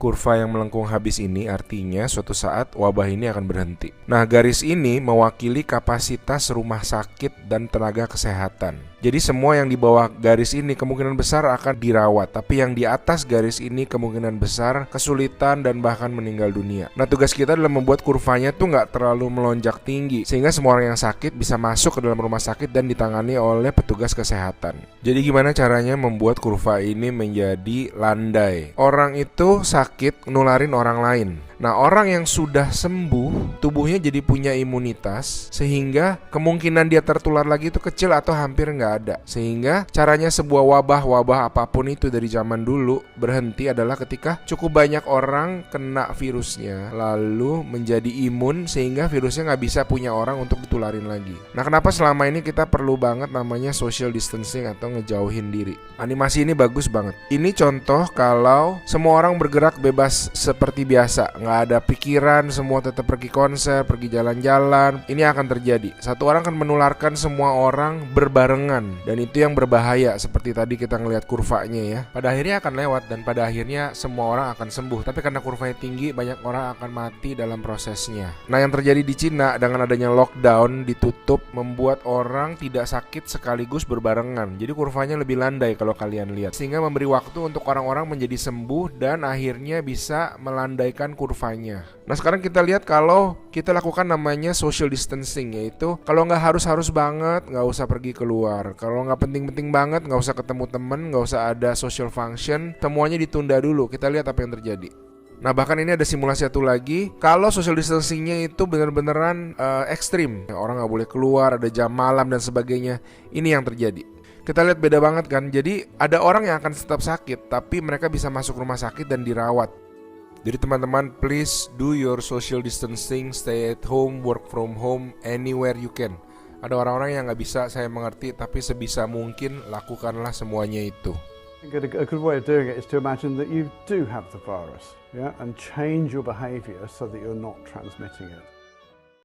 Kurva yang melengkung habis ini artinya suatu saat wabah ini akan berhenti. Nah, garis ini mewakili kapasitas rumah sakit dan tenaga kesehatan. Jadi semua yang di bawah garis ini kemungkinan besar akan dirawat, tapi yang di atas garis ini kemungkinan besar kesulitan dan bahkan meninggal dunia. Nah, tugas kita adalah membuat kurvanya tuh nggak terlalu melonjak tinggi, sehingga semua orang yang sakit bisa masuk ke dalam rumah sakit dan ditangani oleh petugas kesehatan. Jadi gimana caranya membuat kurva ini menjadi landai? Orang itu sakit nularin orang lain. Nah, orang yang sudah sembuh, tubuhnya jadi punya imunitas, sehingga kemungkinan dia tertular lagi itu kecil atau hampir nggak ada. Sehingga caranya sebuah wabah apapun itu dari zaman dulu berhenti adalah ketika cukup banyak orang kena virusnya, lalu menjadi imun sehingga virusnya nggak bisa punya orang untuk ditularin lagi. Nah, kenapa selama ini kita perlu banget namanya social distancing atau ngejauhin diri? Animasi ini bagus banget. Ini contoh kalau semua orang bergerak bebas seperti biasa, nggak ada pikiran, semua tetap pergi konser, pergi jalan-jalan. Ini akan terjadi. Satu orang akan menularkan semua orang berbarengan, dan itu yang berbahaya. Seperti tadi kita ngelihat kurvanya ya. Pada akhirnya akan lewat dan pada akhirnya semua orang akan sembuh. Tapi karena kurvanya tinggi, banyak orang akan mati dalam prosesnya. Nah, yang terjadi di Cina dengan adanya lockdown, ditutup, membuat orang tidak sakit sekaligus berbarengan. Jadi kurvanya lebih landai kalau kalian lihat, sehingga memberi waktu untuk orang-orang menjadi sembuh dan akhirnya bisa melandaikan kurva. Nah, sekarang kita lihat kalau kita lakukan namanya social distancing, yaitu kalau nggak harus banget nggak usah pergi keluar, kalau nggak penting-penting banget nggak usah ketemu temen, nggak usah ada social function, semuanya ditunda dulu. Kita lihat apa yang terjadi. Nah, bahkan ini ada simulasi satu lagi, kalau social distancingnya itu benar-beneran ekstrim, orang nggak boleh keluar, ada jam malam dan sebagainya. Ini yang terjadi. Kita lihat beda banget kan. Jadi ada orang yang akan tetap sakit, tapi mereka bisa masuk rumah sakit dan dirawat. Jadi teman-teman, please do your social distancing, stay at home, work from home, anywhere you can. Ada orang-orang yang nggak bisa, saya mengerti, tapi sebisa mungkin lakukanlah semuanya itu. A good way of doing it is to imagine that you do have the virus, and change your behavior so that you're not transmitting it.